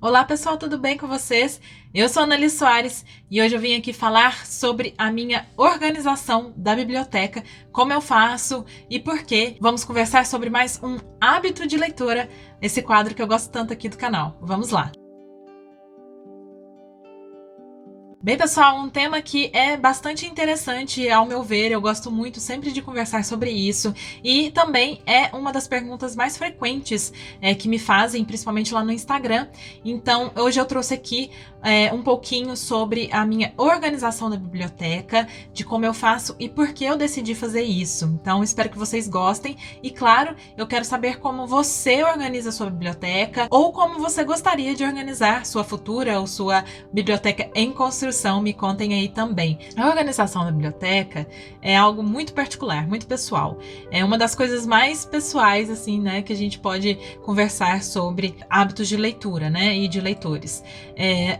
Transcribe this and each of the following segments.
Olá pessoal, tudo bem com vocês? Eu sou a Anneli Soares e hoje eu vim aqui falar sobre a minha organização da biblioteca, como eu faço e por quê. Vamos conversar sobre mais um hábito de leitura, esse quadro que eu gosto tanto aqui do canal. Vamos lá! Bem, pessoal, um tema que é bastante interessante ao meu ver, eu gosto muito sempre de conversar sobre isso e também é uma das perguntas mais frequentes que me fazem, principalmente lá no Instagram. Então, hoje eu trouxe aqui um pouquinho sobre a minha organização da biblioteca, de como eu faço e por que eu decidi fazer isso. Então, espero que vocês gostem e, claro, eu quero saber como você organiza a sua biblioteca ou como você gostaria de organizar sua futura ou sua biblioteca em construção. Me contem aí também. A organização da biblioteca é algo muito particular, muito pessoal. É uma das coisas mais pessoais, assim, né, que a gente pode conversar sobre hábitos de leitura, né, e de leitores.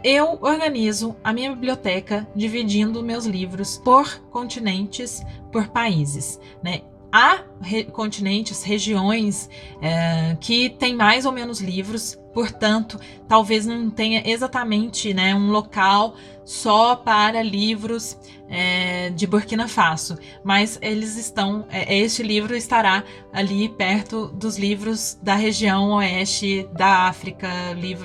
Eu organizo a minha biblioteca dividindo meus livros por continentes, por países, né? Há continentes, regiões que têm mais ou menos livros, portanto, talvez não tenha exatamente, né, um local só para livros de Burkina Faso, mas eles estão, este livro estará ali perto dos livros da região oeste da África,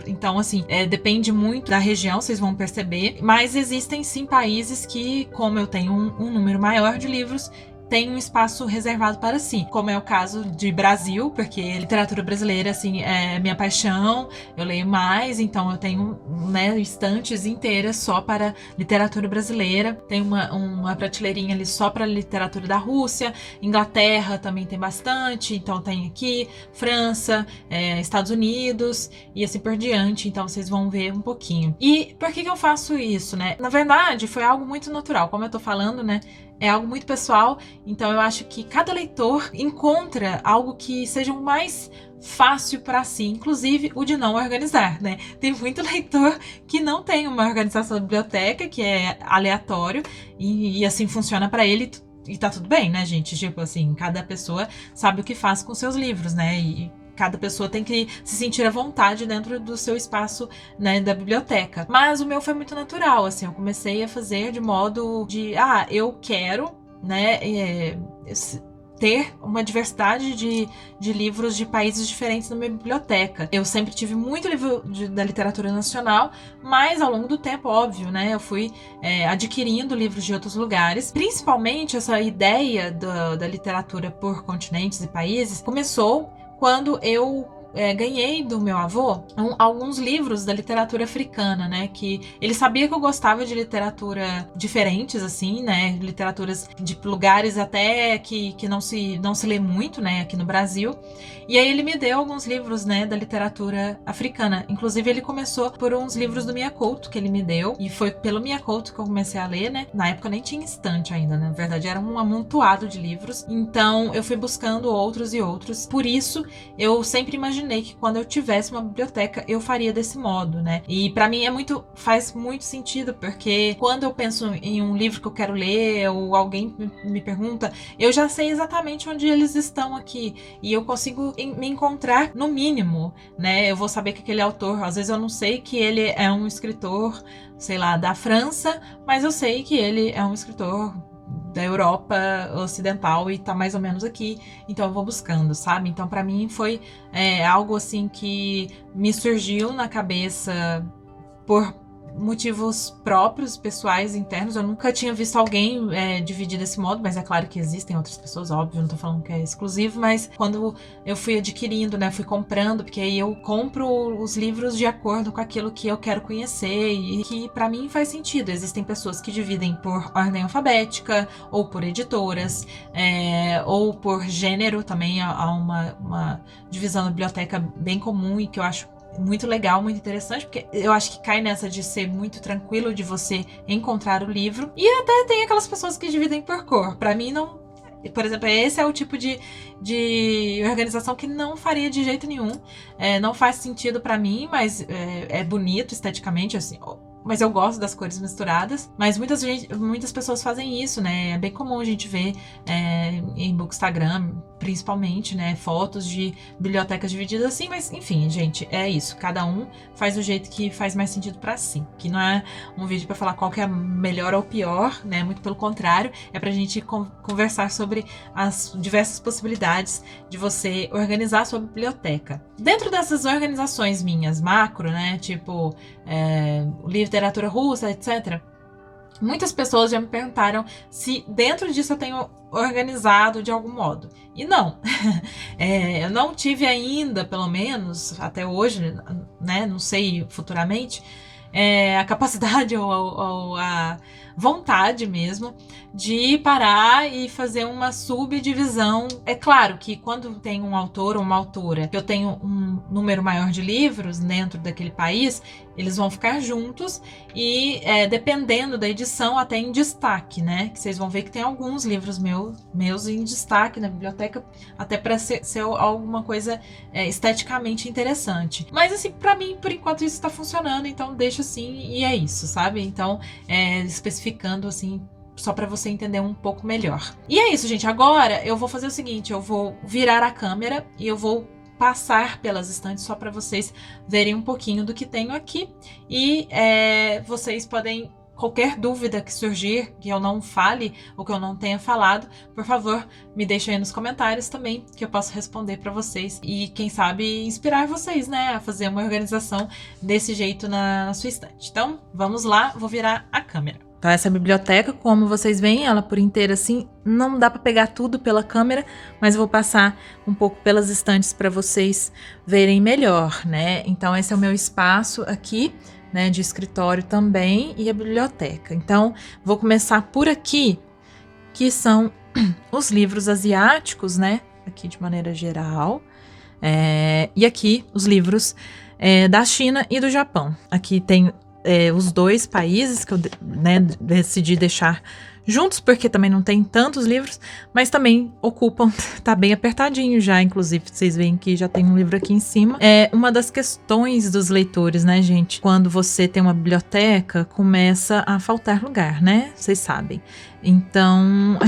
então assim, depende muito da região, vocês vão perceber, mas existem sim países que, como eu tenho um número maior de livros, tem um espaço reservado para si, como é o caso de Brasil, porque literatura brasileira, assim, é minha paixão, eu leio mais, então eu tenho, né, estantes inteiras só para literatura brasileira, tem uma prateleirinha ali só para literatura da Rússia, Inglaterra também tem bastante, então tem aqui, França, Estados Unidos e assim por diante, então vocês vão ver um pouquinho. E por que eu faço isso, né? Na verdade, foi algo muito natural, como eu tô falando, né? É algo muito pessoal, então eu acho que cada leitor encontra algo que seja o mais fácil para si, inclusive o de não organizar, né? Tem muito leitor que não tem uma organização da biblioteca, que é aleatório, e assim funciona para ele, e tá tudo bem, né, gente? Tipo assim, cada pessoa sabe o que faz com seus livros, né? E cada pessoa tem que se sentir à vontade dentro do seu espaço, né, da biblioteca. Mas o meu foi muito natural, assim, eu comecei a fazer de modo de, eu quero, né, ter uma diversidade de livros de países diferentes na minha biblioteca. Eu sempre tive muito livro da literatura nacional, mas ao longo do tempo, óbvio, né, eu fui adquirindo livros de outros lugares. Principalmente essa ideia da literatura por continentes e países começou quando eu ganhei do meu avô alguns livros da literatura africana, né? Que ele sabia que eu gostava de literatura diferentes, assim, né? Literaturas de lugares até que não se lê muito, né? Aqui no Brasil. E aí ele me deu alguns livros, né? Da literatura africana. Inclusive ele começou por uns livros do Mia Couto que ele me deu. E foi pelo Mia Couto que eu comecei a ler, né? Na época eu nem tinha estante ainda, né? Na verdade era um amontoado de livros. Então eu fui buscando outros e outros. Por isso eu sempre imaginei que quando eu tivesse uma biblioteca eu faria desse modo, né? E pra mim faz muito sentido, porque quando eu penso em um livro que eu quero ler ou alguém me pergunta, eu já sei exatamente onde eles estão aqui e eu consigo me encontrar no mínimo, né? Eu vou saber que aquele autor, às vezes eu não sei que ele é um escritor, sei lá, da França, mas eu sei que ele é um escritor da Europa Ocidental e tá mais ou menos aqui, então eu vou buscando, sabe? Então pra mim foi algo assim que me surgiu na cabeça por motivos próprios, pessoais, internos. Eu nunca tinha visto alguém dividir desse modo, mas é claro que existem outras pessoas, óbvio, não tô falando que é exclusivo, mas quando eu fui adquirindo, né, fui comprando, porque aí eu compro os livros de acordo com aquilo que eu quero conhecer e que pra mim faz sentido. Existem pessoas que dividem por ordem alfabética, ou por editoras, ou por gênero, também há uma divisão da biblioteca bem comum e que eu acho muito legal, muito interessante, porque eu acho que cai nessa de ser muito tranquilo de você encontrar o livro. E até tem aquelas pessoas que dividem por cor. Pra mim, não. Por exemplo, esse é o tipo de organização que não faria de jeito nenhum. Não faz sentido pra mim, mas é bonito esteticamente, assim. Mas eu gosto das cores misturadas. Mas muitas pessoas fazem isso, né? É bem comum a gente ver em Bookstagram, principalmente, né, fotos de bibliotecas divididas assim, mas enfim, gente, é isso. Cada um faz do jeito que faz mais sentido para si. Que não é um vídeo para falar qual que é melhor ou pior, né? Muito pelo contrário, é pra gente conversar sobre as diversas possibilidades de você organizar a sua biblioteca. Dentro dessas organizações minhas macro, né, tipo literatura russa, etc., muitas pessoas já me perguntaram se dentro disso eu tenho organizado de algum modo. E não. Eu não tive ainda, pelo menos até hoje, né? Não sei futuramente, a capacidade ou a vontade mesmo de parar e fazer uma subdivisão. É claro que quando tem um autor ou uma autora que eu tenho um número maior de livros dentro daquele país, eles vão ficar juntos e dependendo da edição até em destaque, né? Que vocês vão ver que tem alguns livros meus em destaque na biblioteca, até para ser alguma coisa esteticamente interessante. Mas assim, para mim, por enquanto isso tá funcionando, então deixa assim e é isso, sabe? Então, especificando assim, só para você entender um pouco melhor. E é isso, gente. Agora eu vou fazer o seguinte, eu vou virar a câmera e eu vou passar pelas estantes só para vocês verem um pouquinho do que tenho aqui. E vocês podem, qualquer dúvida que surgir, que eu não fale ou que eu não tenha falado, por favor, me deixem aí nos comentários também, que eu posso responder para vocês. E quem sabe inspirar vocês, né, a fazer uma organização desse jeito na sua estante. Então, vamos lá, vou virar a câmera. Então, essa biblioteca, como vocês veem, ela por inteira assim, não dá para pegar tudo pela câmera, mas eu vou passar um pouco pelas estantes para vocês verem melhor, né? Então, esse é o meu espaço aqui, né, de escritório também, e a biblioteca. Então, vou começar por aqui, que são os livros asiáticos, né? Aqui de maneira geral. E aqui os livros da China e do Japão. Aqui tem os dois países que eu decidi deixar juntos, porque também não tem tantos livros, mas também ocupam, tá bem apertadinho já, inclusive, vocês veem que já tem um livro aqui em cima. Uma das questões dos leitores, né, gente, quando você tem uma biblioteca, começa a faltar lugar, né, vocês sabem. Então,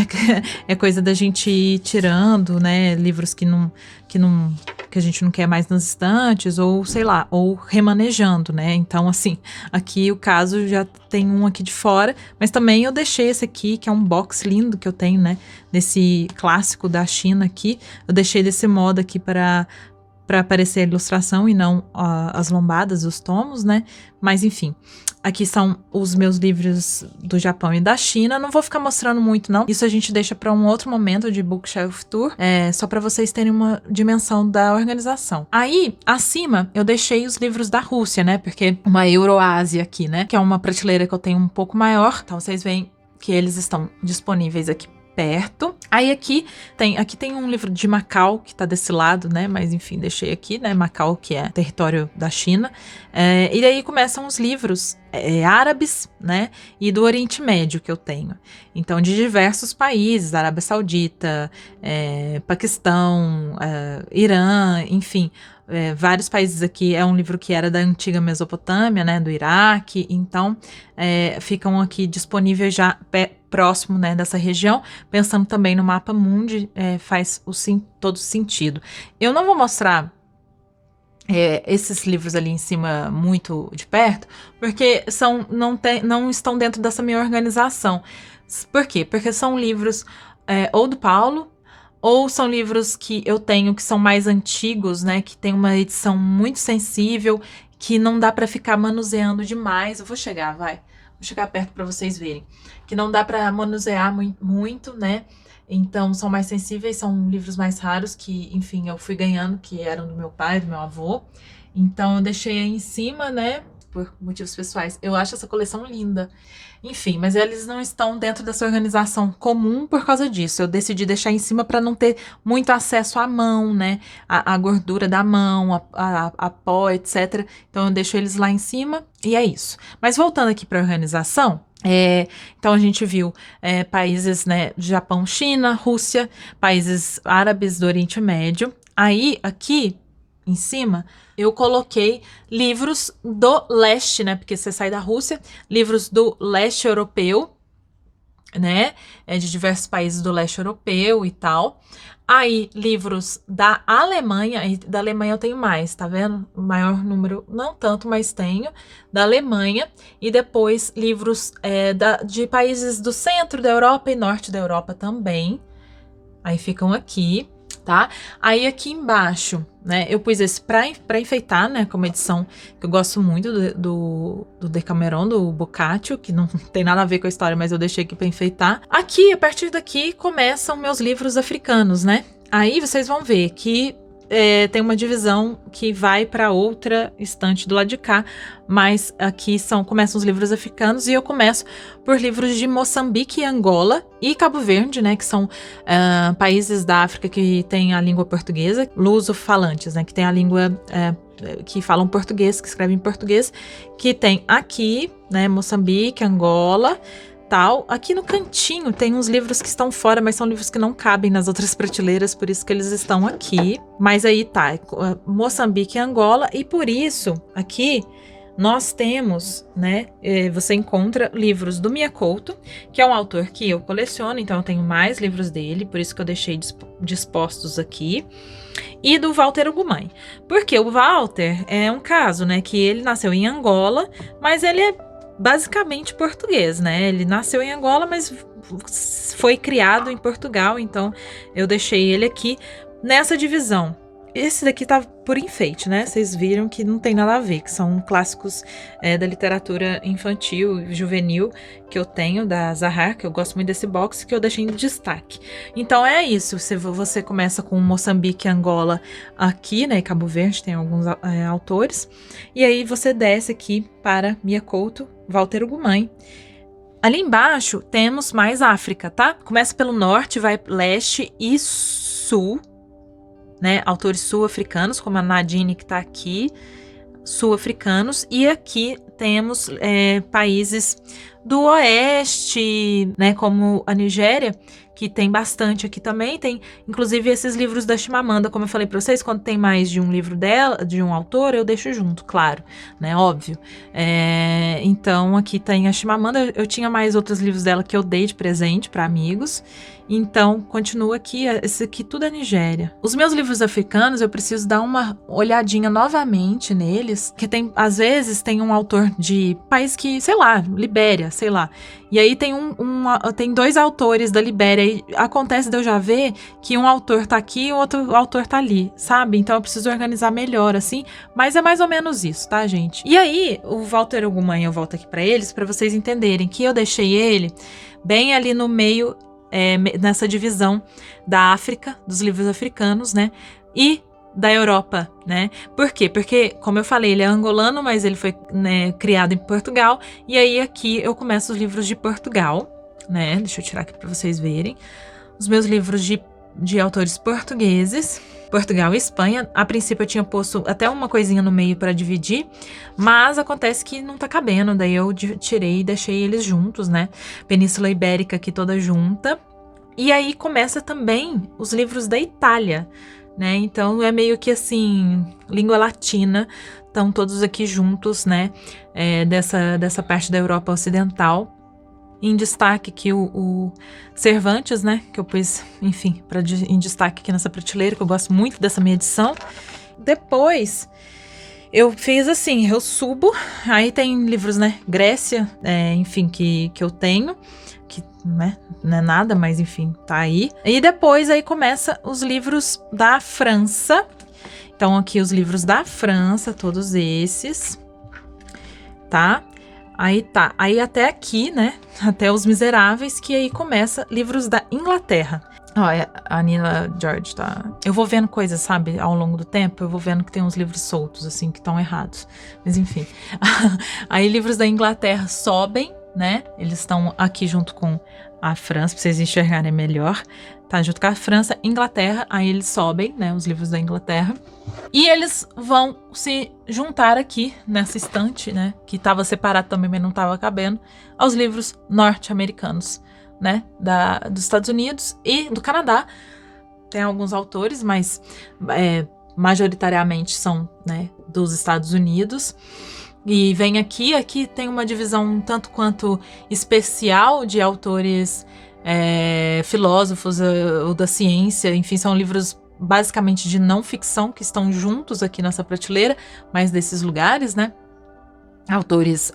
é coisa da gente ir tirando, né, livros que a gente não quer mais nas estantes, ou sei lá, ou remanejando, né? Então, assim, aqui o caso já tem um aqui de fora, mas também eu deixei esse aqui, que é um box lindo que eu tenho, né? Desse clássico da China aqui. Eu deixei desse modo aqui para aparecer a ilustração e não as lombadas, os tomos, né? Mas enfim, aqui são os meus livros do Japão e da China. Não vou ficar mostrando muito, não. Isso a gente deixa para um outro momento de Bookshelf Tour, só para vocês terem uma dimensão da organização. Aí, acima, eu deixei os livros da Rússia, né? Porque uma Euroásia aqui, né? Que é uma prateleira que eu tenho um pouco maior. Então, vocês veem que eles estão disponíveis aqui perto. Aí aqui tem um livro de Macau, que tá desse lado, né? Mas enfim, deixei aqui, né? Macau, que é território da China. E daí começam os livros árabes, né? E do Oriente Médio que eu tenho. Então, de diversos países, Arábia Saudita, Paquistão, Irã, enfim. Vários países aqui. É um livro que era da antiga Mesopotâmia, né? Do Iraque. Então, ficam aqui disponíveis já próximo, né, dessa região, pensando também no mapa mundi, faz todo sentido. Eu não vou mostrar esses livros ali em cima muito de perto, porque não estão dentro dessa minha organização. Por quê? Porque são livros ou do Paulo, ou são livros que eu tenho que são mais antigos, né, que tem uma edição muito sensível, que não dá para ficar manuseando demais. Eu vou chegar perto para vocês verem. Que não dá para manusear muito, né? Então, são mais sensíveis, são livros mais raros que, enfim, eu fui ganhando, que eram do meu pai, do meu avô. Então, eu deixei aí em cima, né? Por motivos pessoais. Eu acho essa coleção linda. Enfim, mas eles não estão dentro dessa organização comum por causa disso. Eu decidi deixar em cima para não ter muito acesso à mão, né? A gordura da mão, a pó, etc. Então, eu deixo eles lá em cima e é isso. Mas voltando aqui para a organização, então a gente viu países, né? Japão, China, Rússia, países árabes do Oriente Médio. Aí, aqui em cima, eu coloquei livros do leste, né? Porque você sai da Rússia, livros do leste europeu, né? De diversos países do leste europeu e tal. Aí, livros da Alemanha, e da Alemanha eu tenho mais, tá vendo? O maior número, não tanto, mas tenho, da Alemanha. E depois, livros de países do centro da Europa e norte da Europa também. Aí ficam aqui, tá? Aí aqui embaixo, né, eu pus esse pra enfeitar, né, como edição que eu gosto muito do Decameron, do Boccaccio, que não tem nada a ver com a história, mas eu deixei aqui pra enfeitar. Aqui, a partir daqui, começam meus livros africanos, né? Aí vocês vão ver que tem uma divisão que vai para outra estante do lado de cá, mas aqui começam os livros africanos e eu começo por livros de Moçambique, Angola e Cabo Verde, né, que são países da África que têm a língua portuguesa, luso-falantes, né, que tem a língua que falam português, que escrevem em português, que tem aqui, né, Moçambique, Angola, tal. Aqui no cantinho tem uns livros que estão fora, mas são livros que não cabem nas outras prateleiras, por isso que eles estão aqui. Mas aí tá, Moçambique e Angola, e por isso aqui nós temos, né, você encontra livros do Mia Couto, que é um autor que eu coleciono, então eu tenho mais livros dele, por isso que eu deixei dispostos aqui. E do Walter Ugumãe. Porque o Walter é um caso, né, que ele nasceu em Angola, mas ele é basicamente português, né? Ele nasceu em Angola, mas foi criado em Portugal, então eu deixei ele aqui nessa divisão. Esse daqui tá por enfeite, né? Vocês viram que não tem nada a ver, que são clássicos da literatura infantil e juvenil que eu tenho, da Zahar, que eu gosto muito desse box, que eu deixei em destaque. Então é isso, você começa com Moçambique e Angola aqui, né? E Cabo Verde, tem alguns autores. E aí você desce aqui para Mia Couto, Walter Ugumãe. Ali embaixo temos mais África, tá? Começa pelo norte, vai leste e sul, né, autores sul-africanos, como a Nadine, que está aqui, sul-africanos, e aqui temos países do oeste, né, como a Nigéria, que tem bastante aqui também, tem inclusive esses livros da Chimamanda, como eu falei para vocês, quando tem mais de um livro dela, de um autor, eu deixo junto, claro, né, óbvio. Então aqui tem a Chimamanda, eu tinha mais outros livros dela que eu dei de presente para amigos, então continua aqui, esse aqui tudo é Nigéria. Os meus livros africanos, eu preciso dar uma olhadinha novamente neles, que tem, às vezes tem um autor de país que, sei lá, Libéria, sei lá, e aí tem dois autores da Libéria, e acontece de eu já ver que um autor tá aqui e o outro autor tá ali, sabe? Então eu preciso organizar melhor, assim, mas é mais ou menos isso, tá, gente? E aí, o Walter Ugumãe, eu volto aqui pra eles, pra vocês entenderem que eu deixei ele bem ali no meio, nessa divisão da África, dos livros africanos, né? E da Europa, né? Por quê? Porque, como eu falei, ele é angolano, mas ele foi, né, criado em Portugal. E aí aqui eu começo os livros de Portugal, né? Deixa eu tirar aqui para vocês verem. Os meus livros de autores portugueses, Portugal e Espanha. A princípio eu tinha posto até uma coisinha no meio para dividir, mas acontece que não tá cabendo, daí eu tirei e deixei eles juntos, né? Península Ibérica aqui toda junta. E aí começa também os livros da Itália, né? Então é meio que assim, língua latina, estão todos aqui juntos, né? Dessa parte da Europa Ocidental. Em destaque aqui o Cervantes, né? Que eu pus, enfim, em destaque aqui nessa prateleira, que eu gosto muito dessa minha edição. Depois eu fiz assim, eu subo, aí tem livros, né? Grécia, enfim, que eu tenho, que, né, não é nada, mas enfim, tá aí. E depois aí começa os livros da França. Então aqui os livros da França, todos esses, tá? Aí tá, aí até aqui, né, até Os Miseráveis, que aí começa livros da Inglaterra. Olha, a Nina George tá... Eu vou vendo coisas, sabe, ao longo do tempo, eu vou vendo que tem uns livros soltos, assim, que estão errados. Mas enfim. Aí livros da Inglaterra sobem, né, eles estão aqui junto com a França, pra vocês enxergarem melhor. Tá, junto com a França, Inglaterra, aí eles sobem, né, os livros da Inglaterra. E eles vão se juntar aqui nessa estante, né, que estava separado também, mas não estava cabendo, aos livros norte-americanos, né, dos Estados Unidos e do Canadá. Tem alguns autores, mas majoritariamente são, né, dos Estados Unidos. E vem aqui tem uma divisão um tanto quanto especial de autores filósofos ou da ciência, enfim, são livros basicamente de não ficção que estão juntos aqui nessa prateleira, mas desses lugares, né? Autores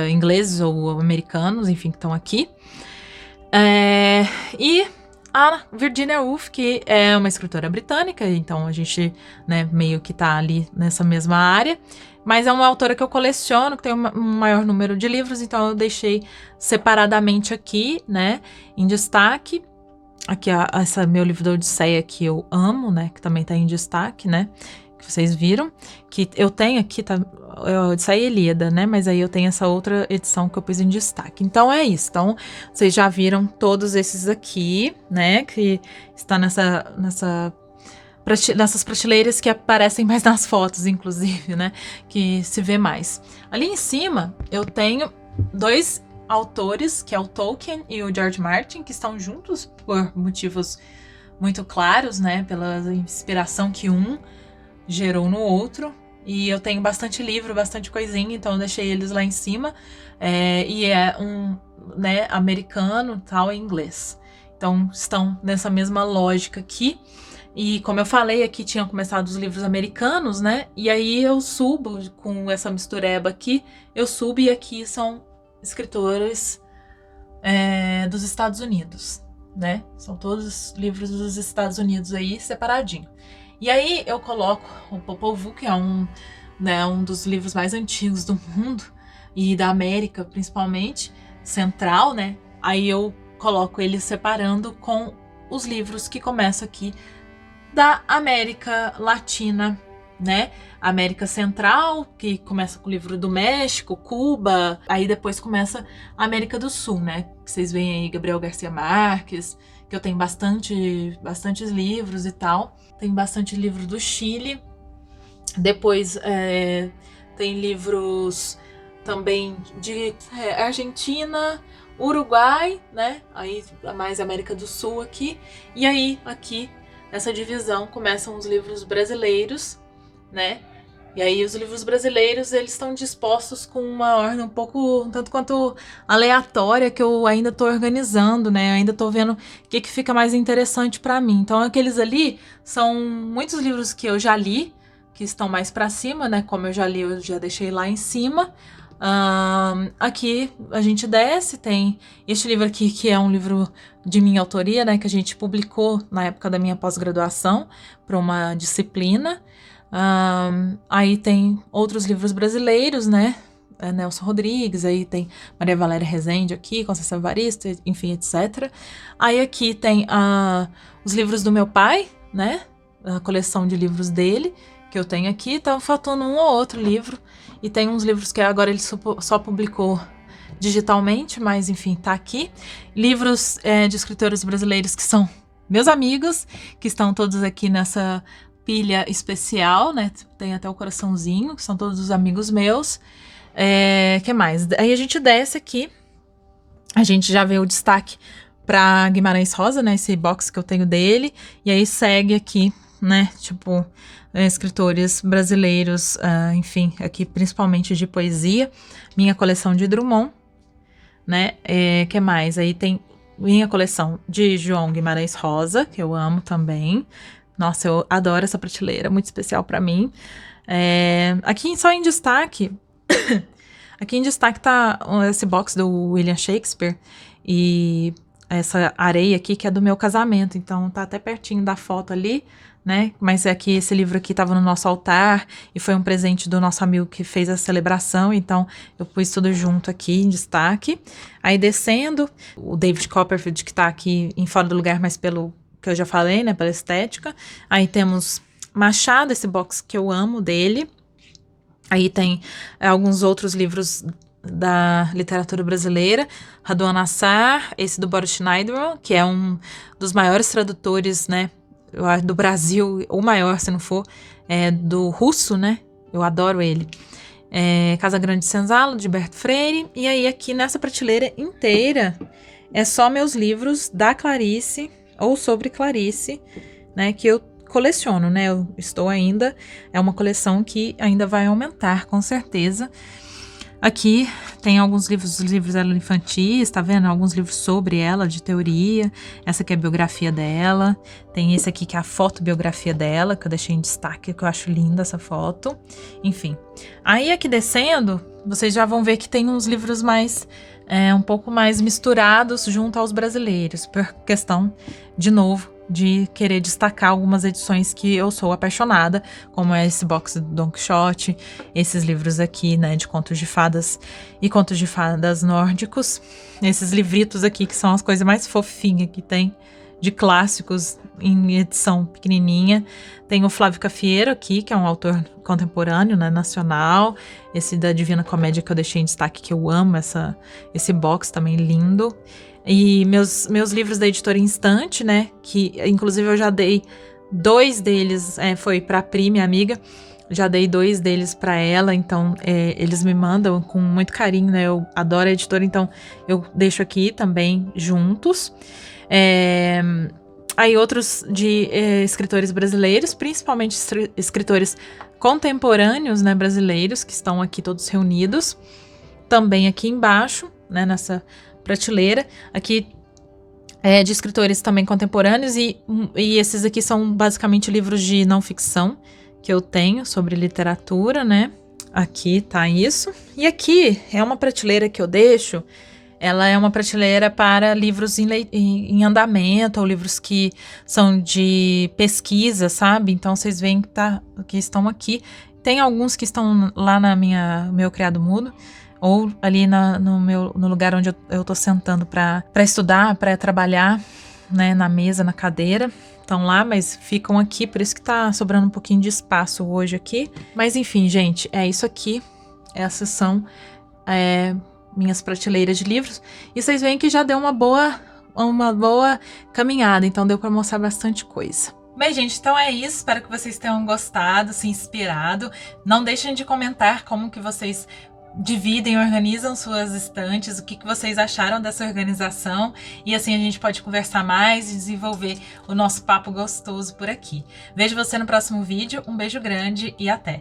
ingleses ou americanos, enfim, que estão aqui. E a Virginia Woolf, que é uma escritora britânica, então a gente, né, meio que tá ali nessa mesma área, mas é uma autora que eu coleciono, que tem um maior número de livros, então eu deixei separadamente aqui, né, em destaque. Aqui, esse meu livro da Odisseia que eu amo, né, que também tá em destaque, né, que vocês viram, que eu tenho aqui, tá, a Odisseia e Ilíada, né, mas aí eu tenho essa outra edição que eu pus em destaque. Então é isso, então vocês já viram todos esses aqui, né, que está nessas prateleiras que aparecem mais nas fotos, inclusive, né, que se vê mais. Ali em cima eu tenho 2 autores, que é o Tolkien e o George Martin, que estão juntos por motivos muito claros, né, pela inspiração que um gerou no outro. E eu tenho bastante livro, bastante coisinha, então eu deixei eles lá em cima. E é um, né, americano, tal, em inglês. Então estão nessa mesma lógica aqui. E como eu falei, aqui tinham começado os livros americanos, né? E aí eu subo com essa mistureba aqui, eu subo e aqui são escritores dos Estados Unidos, né? São todos livros dos Estados Unidos aí, separadinho. E aí eu coloco o Popol Vuh, que é um dos livros mais antigos do mundo, e da América, principalmente, central, né? Aí eu coloco ele separando com os livros que começam aqui da América Latina, né? América Central, que começa com o livro do México, Cuba, aí depois começa a América do Sul, né? Vocês veem aí Gabriel Garcia Marques, que eu tenho bastantes livros e tal. Tem bastante livro do Chile. Depois tem livros também de Argentina, Uruguai, né? Aí mais América do Sul aqui. E aí aqui nessa divisão começam os livros brasileiros, né? E aí os livros brasileiros, eles estão dispostos com uma ordem um tanto quanto aleatória, que eu ainda tô organizando, né? Eu ainda tô vendo o que fica mais interessante para mim. Então aqueles ali são muitos livros que eu já li, que estão mais para cima, né? Como eu já li, eu já deixei lá em cima. Aqui a gente desce, tem este livro aqui, que é um livro de minha autoria, né? Que a gente publicou na época da minha pós-graduação para uma disciplina. Aí tem outros livros brasileiros, né? Nelson Rodrigues, aí tem Maria Valéria Rezende aqui, Conceição Evaristo, enfim, etc. Aí aqui tem os livros do meu pai, né? A coleção de livros dele, que eu tenho aqui. Tá faltando um ou outro livro. E tem uns livros que agora ele só publicou digitalmente, mas enfim, tá aqui. Livros de escritores brasileiros que são meus amigos, que estão todos aqui nessa pilha especial, né? Tem até o coraçãozinho, que são todos os amigos meus. Que mais? Aí a gente desce aqui, a gente já vê o destaque para Guimarães Rosa, né? Esse box que eu tenho dele. E aí segue aqui, né? Tipo, escritores brasileiros, enfim, aqui principalmente de poesia. Minha coleção de Drummond, né? Que mais? Aí tem minha coleção de João Guimarães Rosa, que eu amo também. Nossa, eu adoro essa prateleira, muito especial para mim. Aqui só em destaque, aqui em destaque tá esse box do William Shakespeare e essa areia aqui que é do meu casamento, então tá até pertinho da foto ali, né? Mas aqui esse livro aqui tava no nosso altar e foi um presente do nosso amigo que fez a celebração, então eu pus tudo junto aqui em destaque. Aí descendo, o David Copperfield, que tá aqui em Fora do Lugar, mas pelo que eu já falei, né, pela estética. Aí temos Machado, esse box que eu amo dele. Aí tem alguns outros livros da literatura brasileira. Raduan Assar, esse do Boris Schneiderman, que é um dos maiores tradutores, né, do Brasil, ou maior se não for, do russo, né, eu adoro ele. Casa Grande Senzala, de Berto Freire. E aí aqui nessa prateleira inteira é só meus livros da Clarice, ou sobre Clarice, né, que eu coleciono, né? Eu estou ainda, é uma coleção que ainda vai aumentar, com certeza. Aqui tem alguns livros dela infantis, tá vendo? Alguns livros sobre ela, de teoria. Essa aqui é a biografia dela. Tem esse aqui que é a fotobiografia dela, que eu deixei em destaque, que eu acho linda essa foto. Enfim. Aí aqui descendo, vocês já vão ver que tem uns livros mais... um pouco mais misturados junto aos brasileiros, por questão, de novo, de querer destacar algumas edições que eu sou apaixonada, como é esse box do Don Quixote, esses livros aqui, né, de contos de fadas e contos de fadas nórdicos, esses livritos aqui que são as coisas mais fofinhas que tem, de clássicos em edição pequenininha. Tem o Flávio Cafiero aqui, que é um autor contemporâneo, né, nacional. Esse da Divina Comédia que eu deixei em destaque, que eu amo, esse box também lindo. E meus livros da editora Instante, né, que inclusive eu já dei 2 deles, foi pra Pri, minha amiga, já dei 2 deles pra ela, então eles me mandam com muito carinho, né, eu adoro a editora, então eu deixo aqui também juntos. Aí outros de escritores brasileiros, principalmente escritores contemporâneos, né, brasileiros, que estão aqui todos reunidos. Também aqui embaixo, né, nessa prateleira. Aqui de escritores também contemporâneos e esses aqui são basicamente livros de não ficção que eu tenho sobre literatura, né. Aqui tá isso. E aqui é uma prateleira que eu deixo. Ela é uma prateleira para livros em andamento, ou livros que são de pesquisa, sabe? Então, vocês veem que estão aqui. Tem alguns que estão lá no meu criado mudo, ou ali no lugar onde eu tô sentando para estudar, para trabalhar, né? Na mesa, na cadeira. Estão lá, mas ficam aqui, por isso que tá sobrando um pouquinho de espaço hoje aqui. Mas enfim, gente, é isso aqui. Essas são... minhas prateleiras de livros, e vocês veem que já deu uma boa caminhada, então deu para mostrar bastante coisa. Bem, gente, então é isso, espero que vocês tenham gostado, se inspirado. Não deixem de comentar como que vocês dividem, organizam suas estantes, o que vocês acharam dessa organização, e assim a gente pode conversar mais e desenvolver o nosso papo gostoso por aqui. Vejo você no próximo vídeo, um beijo grande e até!